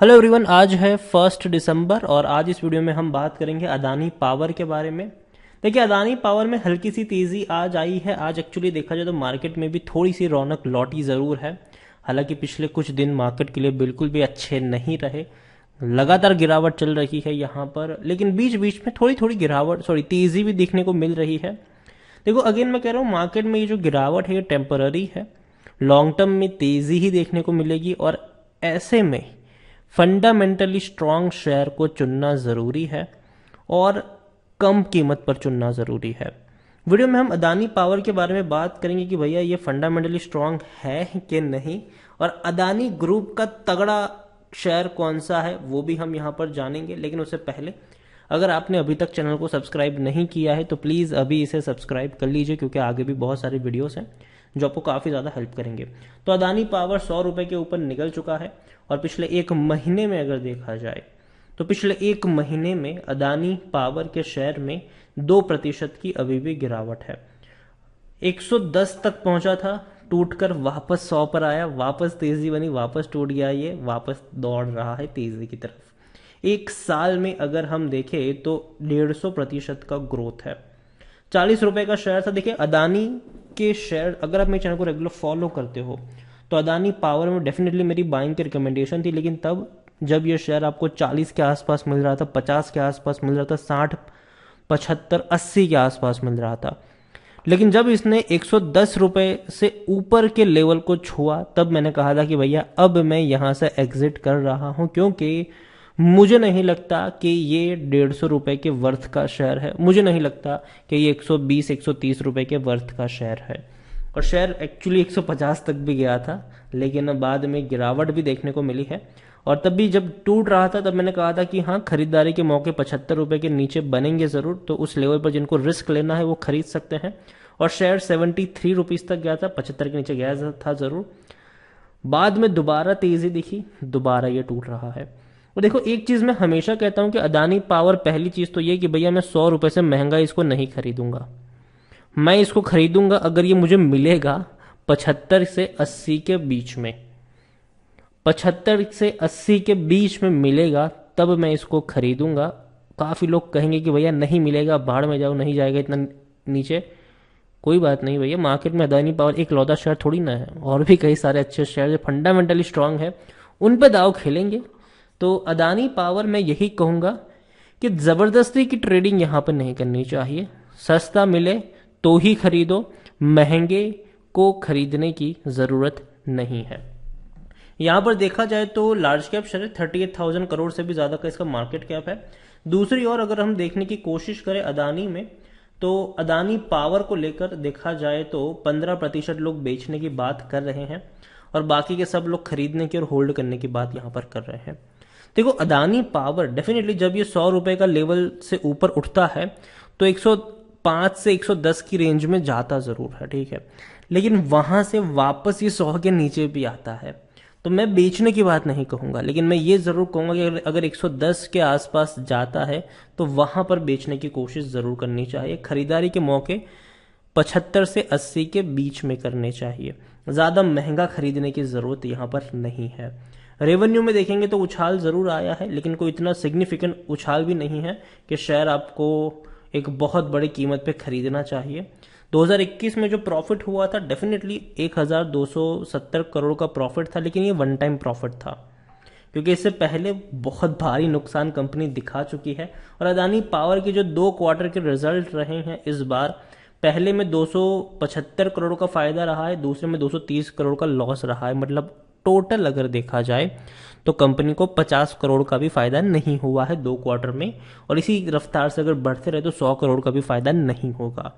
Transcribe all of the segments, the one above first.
Hello everyone, आज है 1 दिसंबर और आज इस वीडियो में हम बात करेंगे अदानी पावर के बारे में। देखिए, अदानी पावर में हल्की सी तेज़ी आज आई है। आज एक्चुअली देखा जाए तो मार्केट में भी थोड़ी सी रौनक लौटी ज़रूर है। हालांकि पिछले कुछ दिन मार्केट के लिए बिल्कुल भी अच्छे नहीं रहे, लगातार गिरावट चल रही है यहाँ पर, लेकिन बीच बीच में थोड़ी थोड़ी तेज़ी भी देखने को मिल रही है। देखो, अगेन मैं कह रहा हूँ, मार्केट में ये जो गिरावट है ये टेम्पररी है। लॉन्ग टर्म में तेज़ी ही देखने को मिलेगी और ऐसे में फंडामेंटली स्ट्रांग शेयर को चुनना ज़रूरी है और कम कीमत पर चुनना ज़रूरी है। वीडियो में हम अदानी पावर के बारे में बात करेंगे कि भैया ये फंडामेंटली स्ट्रांग है कि नहीं, और अदानी ग्रुप का तगड़ा शेयर कौन सा है वो भी हम यहाँ पर जानेंगे। लेकिन उससे पहले, अगर आपने अभी तक चैनल को सब्सक्राइब नहीं किया है तो प्लीज़ अभी इसे सब्सक्राइब कर लीजिए, क्योंकि आगे भी बहुत सारी वीडियोस हैं जो आपको काफ़ी ज़्यादा हेल्प करेंगे। तो अदानी पावर 100 रुपये के ऊपर निकल चुका है और पिछले एक महीने में अगर देखा जाए तो पिछले एक महीने में अदानी पावर के शेयर में 2% की अभी भी गिरावट है। 110 तक पहुंचा था, टूटकर वापस 100 पर आया, वापस तेजी बनी, वापस टूट गया, ये वापस दौड़ रहा है तेजी की तरफ। एक साल में अगर हम देखें तो 150% का ग्रोथ है। 40 रुपए का शेयर था। देखिए, अदानी के शेयर, अगर आप मेरे चैनल को रेगुलर फॉलो करते हो तो अदानी पावर में डेफिनेटली मेरी बाइंग की रिकमेंडेशन थी, लेकिन तब जब ये शेयर आपको 40 के आसपास मिल रहा था, 50 के आसपास मिल रहा था, 60, 75, 80 के आसपास मिल रहा था। लेकिन जब इसने 110 रुपए से ऊपर के लेवल को छुआ तब मैंने कहा था कि भैया अब मैं यहां से एग्जिट कर रहा हूं, क्योंकि मुझे नहीं लगता कि ये 150 रुपए के वर्थ का शेयर है। मुझे नहीं लगता कि ये 120, 130 रुपए के वर्थ का शेयर है। और शेयर एक्चुअली 150 तक भी गया था, लेकिन बाद में गिरावट भी देखने को मिली है। और तब भी जब टूट रहा था तब मैंने कहा था कि हाँ, खरीदारी के मौके 75 रुपए के नीचे बनेंगे ज़रूर, तो उस लेवल पर जिनको रिस्क लेना है वो खरीद सकते हैं। और शेयर 73 रुपीज़ तक गया था, 75 के नीचे गया था ज़रूर। बाद में दोबारा तेज़ी दिखी, दोबारा ये टूट रहा है। और देखो, एक चीज़ मैं हमेशा कहता हूँ कि अदानी पावर, पहली चीज़ तो ये कि भैया मैं 100 रुपये से महंगा इसको नहीं खरीदूंगा। मैं इसको खरीदूंगा अगर ये मुझे मिलेगा 75 से 80 के बीच में। 75 से 80 के बीच में मिलेगा तब मैं इसको खरीदूंगा। काफ़ी लोग कहेंगे कि भैया नहीं मिलेगा, भाड़ में जाओ, नहीं जाएगा इतना नीचे। कोई बात नहीं भैया, मार्केट में अदानी पावर एक लौदा शेयर थोड़ी ना है, और भी कई सारे अच्छे शेयर जो फंडामेंटली स्ट्रांग है उन पे दाव खेलेंगे। तो अदानी पावर मैं यही कहूँगा कि ज़बरदस्ती की ट्रेडिंग यहाँ पर नहीं करनी चाहिए। सस्ता मिले तो ही खरीदो, महंगे को खरीदने की ज़रूरत नहीं है। यहाँ पर देखा जाए तो लार्ज कैप शेयर 38,000 करोड़ से भी ज़्यादा का इसका मार्केट कैप है। दूसरी ओर अगर हम देखने की कोशिश करें अदानी में, तो अदानी पावर को लेकर देखा जाए तो 15% लोग बेचने की बात कर रहे हैं और बाकी के सब लोग खरीदने की और होल्ड करने की बात यहाँ पर कर रहे हैं। देखो, अदानी पावर डेफिनेटली जब ये 100 रुपए का लेवल से ऊपर उठता है तो 105 से 110 की रेंज में जाता जरूर है, ठीक है, लेकिन वहां से वापस ये 100 के नीचे भी आता है। तो मैं बेचने की बात नहीं कहूंगा, लेकिन मैं ये जरूर कहूंगा कि अगर 110 के आसपास जाता है तो वहां पर बेचने की कोशिश जरूर करनी चाहिए। खरीदारी के मौके 75 से 80 के बीच में करने चाहिए। ज्यादा महंगा खरीदने की जरूरत यहां पर नहीं है। रेवेन्यू में देखेंगे तो उछाल जरूर आया है, लेकिन कोई इतना सिग्निफिकेंट उछाल भी नहीं है कि शेयर आपको एक बहुत बड़ी कीमत पे खरीदना चाहिए। 2021 में जो प्रॉफिट हुआ था डेफिनेटली 1270 करोड़ का प्रॉफिट था, लेकिन ये वन टाइम प्रॉफिट था, क्योंकि इससे पहले बहुत भारी नुकसान कंपनी दिखा चुकी है। और अदानी पावर के जो 2 क्वार्टर के रिजल्ट रहे हैं इस बार, पहले में 275 करोड़ का फायदा रहा है, दूसरे में 230 करोड़ का लॉस रहा है। मतलब टोटल अगर देखा जाए तो कंपनी को 50 करोड़ का भी फायदा नहीं हुआ है 2 क्वार्टर में, और इसी रफ्तार से अगर बढ़ते रहे तो 100 करोड़ का भी फायदा नहीं होगा।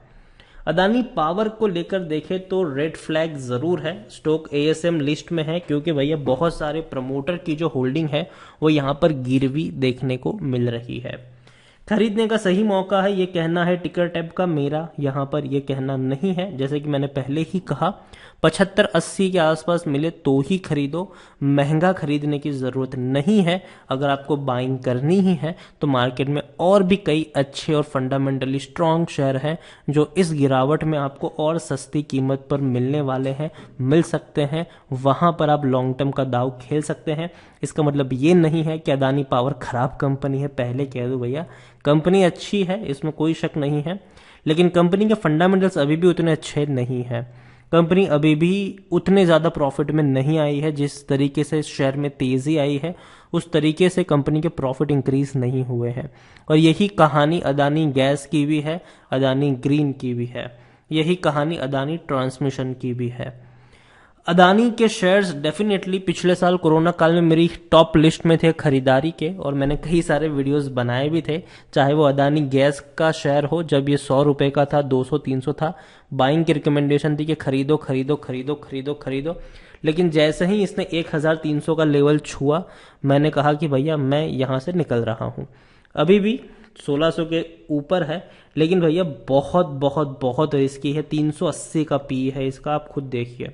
अदानी पावर को लेकर देखें तो रेड फ्लैग जरूर है, स्टॉक एएसएम लिस्ट में है, क्योंकि भैया बहुत सारे प्रमोटर की जो होल्डिंग है वो यहाँ पर गिरवी देखने को मिल रही है। खरीदने का सही मौका है ये कहना है टिकर टैब का, मेरा यहाँ पर ये कहना नहीं है। जैसे कि मैंने पहले ही कहा 75-80 के आसपास मिले तो ही खरीदो, महंगा खरीदने की ज़रूरत नहीं है। अगर आपको बाइंग करनी ही है तो मार्केट में और भी कई अच्छे और फंडामेंटली स्ट्रॉन्ग शेयर हैं जो इस गिरावट में आपको और सस्ती कीमत पर मिलने वाले हैं, मिल सकते हैं। वहाँ पर आप लॉन्ग टर्म का दाव खेल सकते हैं। इसका मतलब ये नहीं है कि अदानी पावर खराब कंपनी है, पहले कह दो भैया कंपनी अच्छी है, इसमें कोई शक नहीं है, लेकिन कंपनी के फंडामेंटल्स अभी भी उतने अच्छे नहीं हैं। कंपनी अभी भी उतने ज़्यादा प्रॉफिट में नहीं आई है। जिस तरीके से शेयर में तेज़ी आई है उस तरीके से कंपनी के प्रॉफिट इंक्रीज नहीं हुए हैं। और यही कहानी अदानी गैस की भी है, अदानी ग्रीन की भी है, यही कहानी अदानी ट्रांसमिशन की भी है। अदानी के शेयर्स डेफिनेटली पिछले साल कोरोना काल में मेरी टॉप लिस्ट में थे खरीदारी के, और मैंने कई सारे वीडियोस बनाए भी थे। चाहे वो अदानी गैस का शेयर हो जब ये 100 रुपए का था, 200-300 था, बाइंग की रिकमेंडेशन थी कि खरीदो खरीदो खरीदो खरीदो खरीदो। लेकिन जैसे ही इसने 1300 का लेवल छुआ मैंने कहा कि भैया मैं यहाँ से निकल रहा हूँ। अभी भी 1600 के ऊपर है, लेकिन भैया बहुत बहुत बहुत रिस्की है। 380 का पी है इसका, आप खुद देखिए।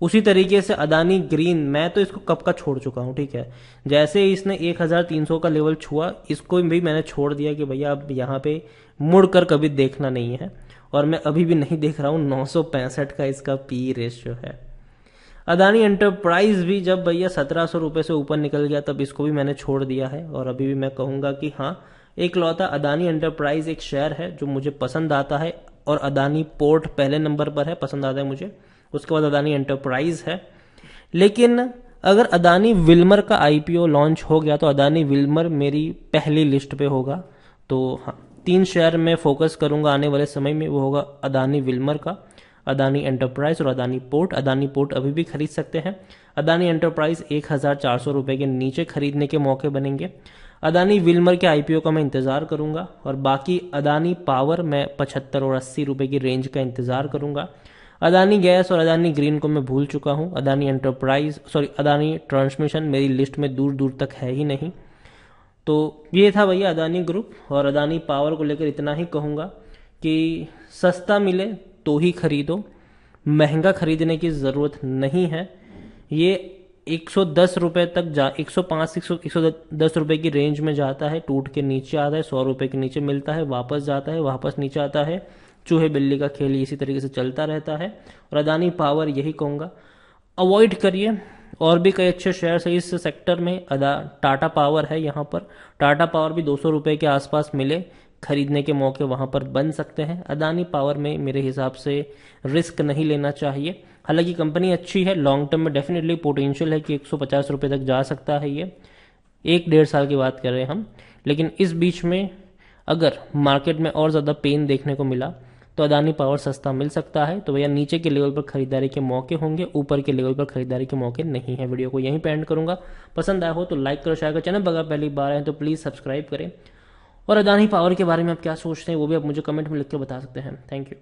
उसी तरीके से अदानी ग्रीन, मैं तो इसको कब का छोड़ चुका हूँ, ठीक है। जैसे इसने 1300 का लेवल छुआ इसको भी मैंने छोड़ दिया कि भैया अब यहाँ पे मुड़ कर कभी देखना नहीं है, और मैं अभी भी नहीं देख रहा हूँ। 965 का इसका पी रेशियो है। अदानी एंटरप्राइज भी जब भैया 1700 रुपये से ऊपर निकल गया तब इसको भी मैंने छोड़ दिया है, और अभी भी मैं कहूँगा कि हाँ, एक लौता अदानी एंटरप्राइज एक शेयर है जो मुझे पसंद आता है, और अदानी पोर्ट पहले नंबर पर है, पसंद आता है मुझे। उसके बाद अदानी एंटरप्राइज है। लेकिन अगर अदानी विल्मर का आईपीओ लॉन्च हो गया तो अदानी विल्मर मेरी पहली लिस्ट पे होगा। तो हाँ, 3 शेयर में फोकस करूंगा आने वाले समय में, वो होगा अदानी विल्मर का, अदानी एंटरप्राइज और अदानी पोर्ट। अदानी पोर्ट अभी भी खरीद सकते हैं। अदानी एंटरप्राइज 1400 रुपये के नीचे खरीदने के मौके बनेंगे। अदानी विल्मर के आईपीओ का मैं इंतजार करूंगा, और बाकी अदानी पावर मैं 75 और 80 रुपये की रेंज का इंतजार करूंगा। अदानी गैस और अदानी ग्रीन को मैं भूल चुका हूं। अदानी एंटरप्राइज अदानी ट्रांसमिशन मेरी लिस्ट में दूर दूर तक है ही नहीं। तो ये था भैया अदानी ग्रुप, और अदानी पावर को लेकर इतना ही कहूँगा कि सस्ता मिले तो ही खरीदो, महंगा खरीदने की ज़रूरत नहीं है। ये 110 रुपये तक 105-110 रुपये की रेंज में जाता है, टूट के नीचे आता है, 100 रुपये के नीचे मिलता है, वापस जाता है, वापस नीचे आता है। चूहे बिल्ली का खेल इसी तरीके से चलता रहता है। और अदानी पावर यही कहूँगा, अवॉइड करिए। और भी कई अच्छे शेयर्स है इस सेक्टर में। टाटा पावर है, यहाँ पर टाटा पावर भी 200 रुपये के आसपास मिले खरीदने के मौके वहाँ पर बन सकते हैं। अदानी पावर में मेरे हिसाब से रिस्क नहीं लेना चाहिए। हालांकि कंपनी अच्छी है, लॉन्ग टर्म में डेफिनेटली पोटेंशियल है कि 150 रुपये तक जा सकता है। ये 1-1.5 साल की बात कर रहे हैं हम। लेकिन इस बीच में अगर मार्केट में और ज़्यादा पेन देखने को मिला तो अदानी पावर सस्ता मिल सकता है। तो भैया नीचे के लेवल पर खरीदारी के मौके होंगे, ऊपर के लेवल पर खरीदारी के मौके नहीं है। वीडियो को यहीं पे एंड करूंगा। पसंद आया हो तो लाइक करो, शेयर करो। चैनल पर अगर पहली बार आए तो प्लीज़ सब्सक्राइब करें। और अदानी पावर के बारे में आप क्या सोचते हैं वो भी आप मुझे कमेंट में लिख कर बता सकते हैं। Thank you.